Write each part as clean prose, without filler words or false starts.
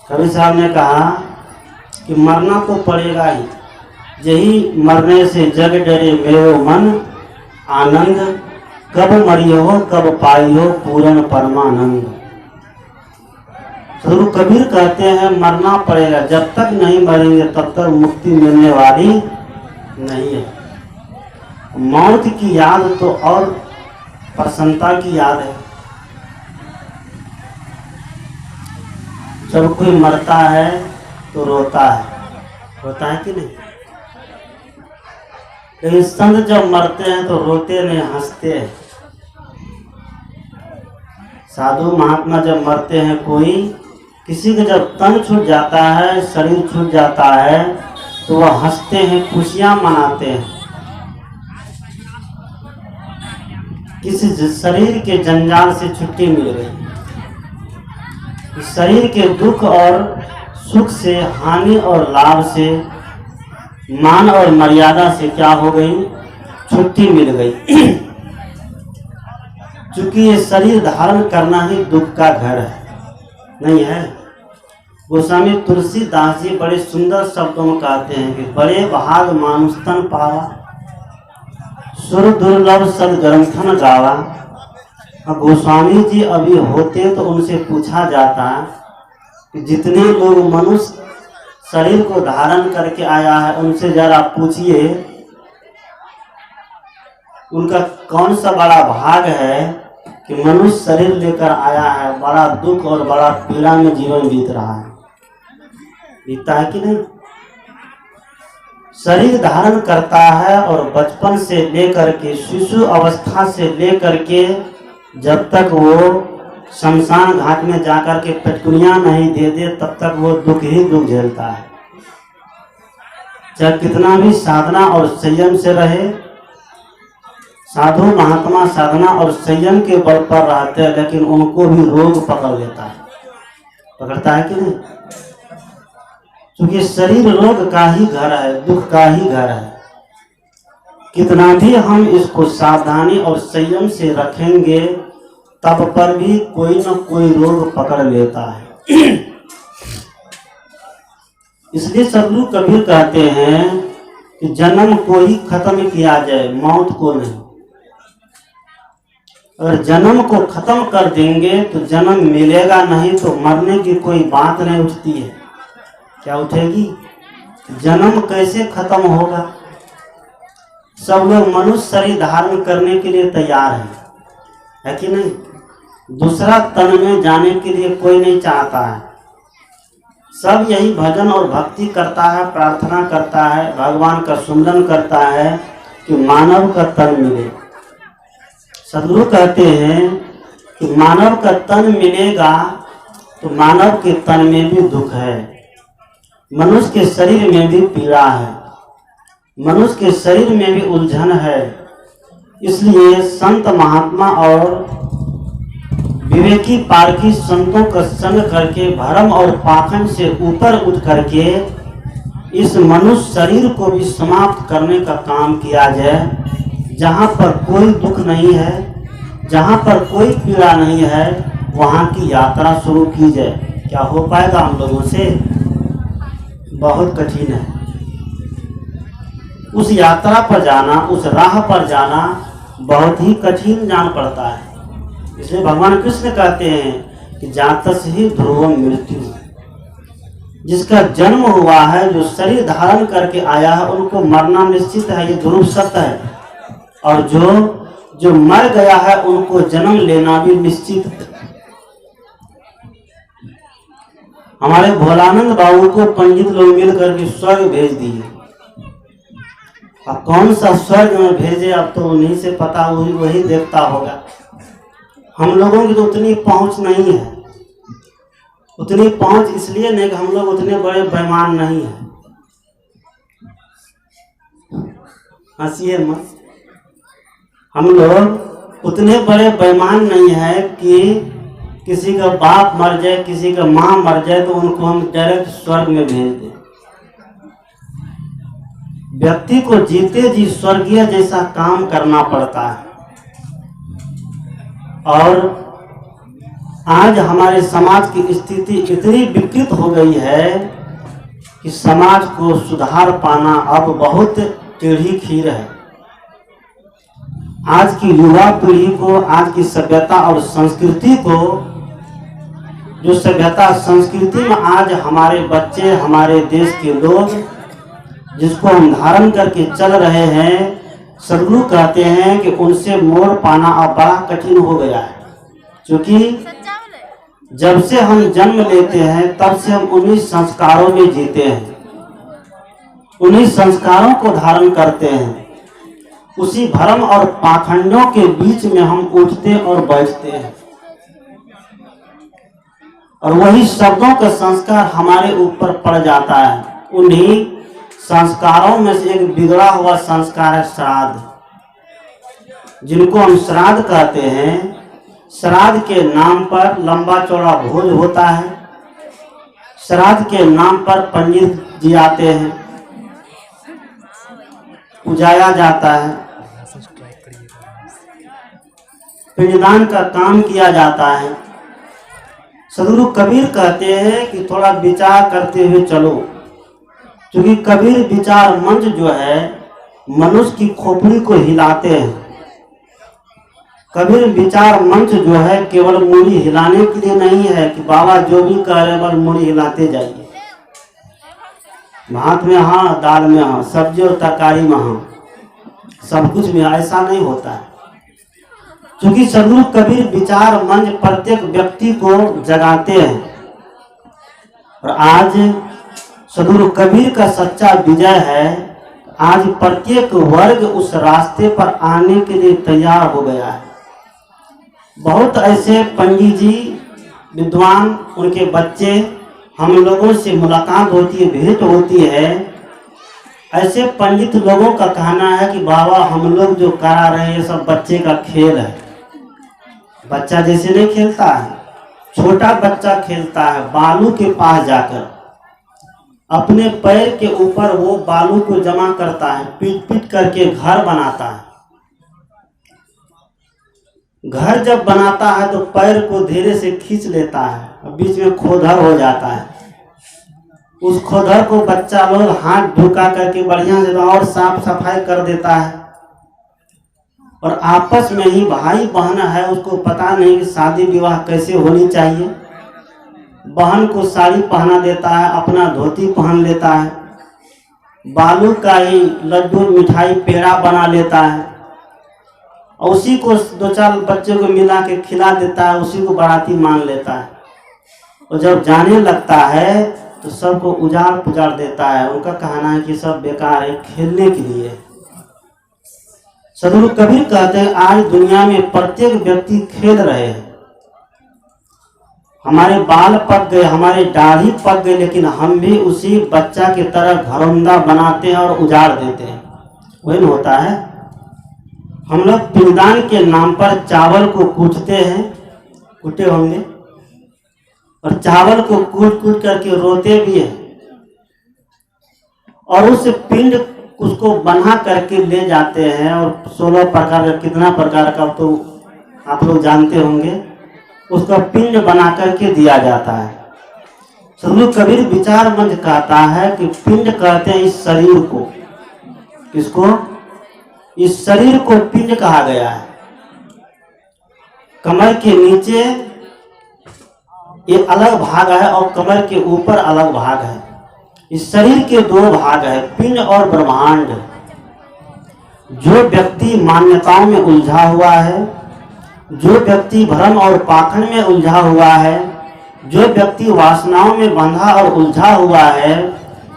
कबीर साहब ने कहा कि मरना तो पड़ेगा ही, यही मरने से जग डरे मेरो मन आनंद, कब मरियो कब पाइयो पूर्ण परमानंद। गुरु कबीर कहते हैं मरना पड़ेगा, जब तक नहीं मरेंगे तब तक मुक्ति मिलने वाली नहीं है। मौत की याद तो और प्रसन्नता की याद है। जब कोई मरता है तो रोता है कि नहीं? लेकिन संत जब मरते हैं तो रोते नहीं, हंसते हैं। साधु महात्मा जब मरते हैं, कोई किसी का जब तन छूट जाता है, शरीर छूट जाता है, तो वह हंसते हैं, खुशियां मनाते हैं। किसी शरीर के जंजाल से छुट्टी मिल गई, शरीर के दुख और सुख से, हानि और लाभ से, मान और मर्यादा से क्या हो गई? छुट्टी मिल गई। क्योंकि ये शरीर धारण करना ही दुख का घर है, नहीं है? गोस्वामी तुलसीदास जी बड़े सुंदर शब्दों में कहते हैं कि बड़े भाग मानुष तन पावा, सुर दुर्लभ सदग्रंथन गावा। गोस्वामी जी अभी होते तो उनसे पूछा जाता कि जितने लोग मनुष्य शरीर को धारण करके आया है, उनसे जरा पूछिए उनका कौन सा बड़ा भाग है कि मनुष्य शरीर लेकर आया है, बड़ा दुख और बड़ा पीड़ा में जीवन बीत रहा है। बीतता है कि नहीं? शरीर धारण करता है और बचपन से लेकर के, शिशु अवस्था से लेकर के जब तक वो शमशान घाट में जाकर के पेटकुनियां नहीं दे दे, तब तक वो दुख ही दुख झेलता है। चाहे कितना भी साधना और संयम से रहे, साधु महात्मा साधना और संयम के बल पर रहते हैं, लेकिन उनको भी रोग पकड़ लेता है। पकड़ता है कि नहीं? क्योंकि शरीर रोग का ही घर है, दुख का ही घर है। कितना भी हम इसको सावधानी और संयम से रखेंगे, तब पर भी कोई न कोई रोग पकड़ लेता है। इसलिए सदगुरु कबीर कहते हैं कि जन्म को ही खत्म किया जाए, मौत को नहीं। अगर जन्म को खत्म कर देंगे तो जन्म मिलेगा नहीं, तो मरने की कोई बात नहीं उठती है। क्या उठेगी? जन्म कैसे खत्म होगा? सब लोग मनुष्य शरीर धारण करने के लिए तैयार है कि नहीं? दूसरा तन में जाने के लिए कोई नहीं चाहता है। सब यही भजन और भक्ति करता है, प्रार्थना करता है, भगवान का सुमिरन करता है कि मानव का तन मिले। सदगुरु कहते हैं कि मानव का तन मिलेगा तो मानव के तन में भी दुख है, मनुष्य के शरीर में भी पीड़ा है, मनुष्य के शरीर में भी उलझन है। इसलिए संत महात्मा और विवेकी पारखी संतों का संग करके भरम और पाखंड से ऊपर उठ करके इस मनुष्य शरीर को भी समाप्त करने का काम किया जाए। जहाँ पर कोई दुख नहीं है, जहाँ पर कोई पीड़ा नहीं है, वहाँ की यात्रा शुरू की जाए। क्या हो पाएगा हम लोगों से? बहुत कठिन है। उस यात्रा पर जाना, उस राह पर जाना बहुत ही कठिन जान पड़ता है। इसलिए भगवान कृष्ण कहते हैं कि जातस ही ध्रुवम मृत्यु। जिसका जन्म हुआ है, जो शरीर धारण करके आया है, उनको मरना निश्चित है, ये ध्रुव सत्य है। और जो मर गया है, उनको जन्म लेना भी निश्चित है। हमारे भोलानंद बाबू को पंडित लोग मिल करके स्वर्ग भेज दिए। अब कौन सा स्वर्ग में भेजे, अब तो उन्हीं से पता, वही देखता होगा। हम लोगों की तो उतनी पहुंच नहीं है। उतनी पहुंच इसलिए नहीं कि हम लोग उतने बड़े बेईमान नहीं हैं। हंसिए मत। हम लोग उतने बड़े बेईमान नहीं है कि किसी का बाप मर जाए, किसी का माँ मर जाए तो उनको हम डायरेक्ट स्वर्ग में भेज दें। व्यक्ति को जीते जी स्वर्गीय जैसा काम करना पड़ता है। और आज हमारे समाज की स्थिति इतनी विकृत हो गई है कि समाज को सुधार पाना अब बहुत टेढ़ी खीर है। आज की युवा पीढ़ी को, आज की सभ्यता और संस्कृति को, जो सभ्यता संस्कृति में आज हमारे बच्चे, हमारे देश के लोग जिसको हम धारण करके चल रहे हैं, सदगुरु कहते हैं कि उनसे मोड़ पाना अब बड़ा कठिन हो गया है। क्योंकि जब से हम जन्म लेते हैं तब से हम उन्हीं संस्कारों में जीते हैं, उन्हीं संस्कारों को धारण करते हैं। उसी भ्रम और पाखंडों के बीच में हम उठते और बैठते हैं, और वही शब्दों का संस्कार हमारे ऊपर पड़ जाता है। उन्हीं संस्कारों में से एक बिगड़ा हुआ संस्कार है श्राद्ध, जिनको हम श्राद्ध कहते हैं। श्राद्ध के नाम पर लंबा चौड़ा भोज होता है, श्राद्ध के नाम पर पंडित जी आते हैं, पूजाया जाता है, पिंडदान का काम किया जाता है। सदगुरु कबीर कहते हैं कि थोड़ा विचार करते हुए चलो, क्योंकि कबीर विचार मंच जो है मनुष्य की खोपड़ी को हिलाते हैं। कबीर विचार मंच जो है केवल मूड़ी हिलाने के लिए नहीं है कि बाबा जो भी कह रहे बस मूड़ी हिलाते जाइए, भात में हाँ, दाल में हाँ, सब्जी और तरकारी में हाँ, सब कुछ में ऐसा नहीं होता है। क्योंकि सदगुरु कबीर विचार मंच प्रत्येक व्यक्ति को जगाते हैं, और आज सदगुरु कबीर का सच्चा विजय है। आज प्रत्येक वर्ग उस रास्ते पर आने के लिए तैयार हो गया है। बहुत ऐसे पंडित जी, विद्वान, उनके बच्चे, हम लोगों से मुलाकात होती है, भेंट होती है। ऐसे पंडित लोगों का कहना है कि बाबा हम लोग जो करा रहे हैं ये सब बच्चे का खेल है। बच्चा जैसे नहीं खेलता है, छोटा बच्चा खेलता है बालू के पास जाकर, अपने पैर के ऊपर वो बालू को जमा करता है, पीट पीट करके घर बनाता है। घर जब बनाता है तो पैर को धीरे से खींच लेता है और बीच में खोदर हो जाता है। उस खोदर को बच्चा लोग हाथ ढुका करके बढ़िया से और साफ सफाई कर देता है, और आपस में ही भाई बहन है, उसको पता नहीं कि शादी विवाह कैसे होनी चाहिए। बहन को साड़ी पहना देता है, अपना धोती पहन लेता है, बालू का ही लड्डू मिठाई पेड़ा बना लेता है, और उसी को दो चार बच्चे को मिला के खिला देता है, उसी को बाराती मान लेता है। और जब जाने लगता है तो सबको उजाड़ पुजाड़ देता है। उनका कहना है कि सब बेकार है, खेलने के लिए। सदगुरु कबीर कहते हैं आज दुनिया में प्रत्येक व्यक्ति खेल रहे हैं। हमारे बाल पक गए, हमारे दाढ़ी पक गए, लेकिन हम भी उसी बच्चा की तरह घरौंदा बनाते हैं और उजाड़ देते हैं। वही होता है। हम लोग पिंडदान के नाम पर चावल को कूटते हैं, कूटे होंगे, और चावल को कूट कूट करके रोते भी हैं, और उस पिंड उसको बना करके ले जाते हैं। और 16 प्रकार का, कितना प्रकार का तो आप लोग जानते होंगे, उसका पिंड बना करके दिया जाता है। सदगुरु कबीर विचार मंच कहता है कि पिंड कहते हैं इस शरीर को। किसको? इस शरीर को पिंड कहा गया है। कमर के नीचे एक अलग भाग है और कमर के ऊपर अलग भाग है। इस शरीर के दो भाग है, पिंड और ब्रह्मांड। जो व्यक्ति मान्यताओं में उलझा हुआ है, जो व्यक्ति भ्रम और पाखंड में उलझा हुआ है, जो व्यक्ति वासनाओं में बंधा और उलझा हुआ है,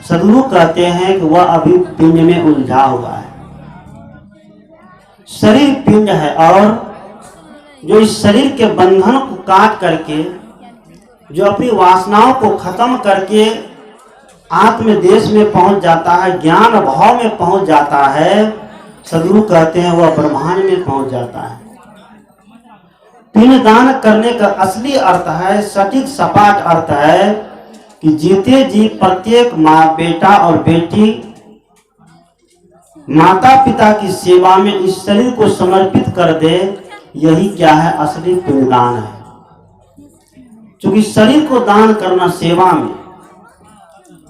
सदगुरु कहते हैं कि वह अभी पिंड में उलझा हुआ है। शरीर पिंड है, और जो इस शरीर के बंधन को काट करके, जो अपनी वासनाओं को खत्म करके आत्म देश में पहुंच जाता है, ज्ञान भाव में पहुंच जाता है, सदगुरु कहते हैं वह ब्रह्मांड में पहुंच जाता है। पिंडदान करने का असली अर्थ है, सटीक सपाट अर्थ है कि जीते जी प्रत्येक माँ, बेटा और बेटी माता पिता की सेवा में इस शरीर को समर्पित कर दे। यही क्या है? असली पिंडदान है। क्योंकि शरीर को दान करना सेवा में,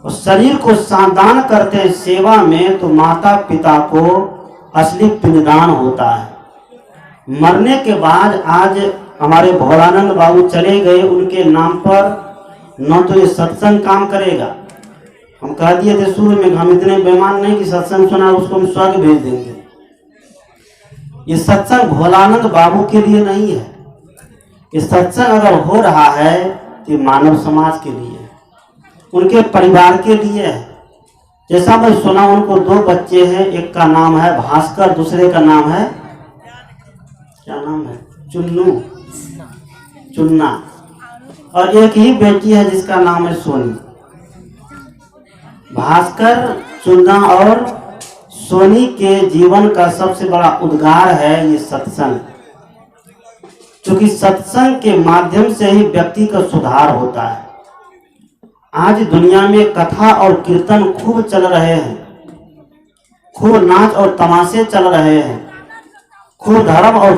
और शरीर को दान करते हैं सेवा में, तो माता पिता को असली पिंडदान होता है। मरने के बाद आज हमारे भोलानंद बाबू चले गए, उनके नाम पर न तो ये सत्संग काम करेगा। हम कह दिए थे शुरू में, हम इतने बेईमान नहीं कि सत्संग सुना उसको हम स्वर्ग भेज देंगे। ये सत्संग भोलानंद बाबू के लिए नहीं है। ये सत्संग अगर हो रहा है तो मानव समाज के लिए, उनके परिवार के लिए है। जैसा मैं सुना, उनको 2 बच्चे हैं, एक का नाम है भास्कर, दूसरे का नाम है, क्या नाम है, चुन्ना, और एक ही बेटी है जिसका नाम है सोनी। भास्कर, चुन्ना और सोनी के जीवन का सबसे बड़ा उद्गार है ये सत्संग, क्योंकि सत्संग के माध्यम से ही व्यक्ति का सुधार होता है। आज दुनिया में कथा और कीर्तन खूब चल रहे हैं, खूब नाच और तमाशे चल रहे हैं, खूब धर्म और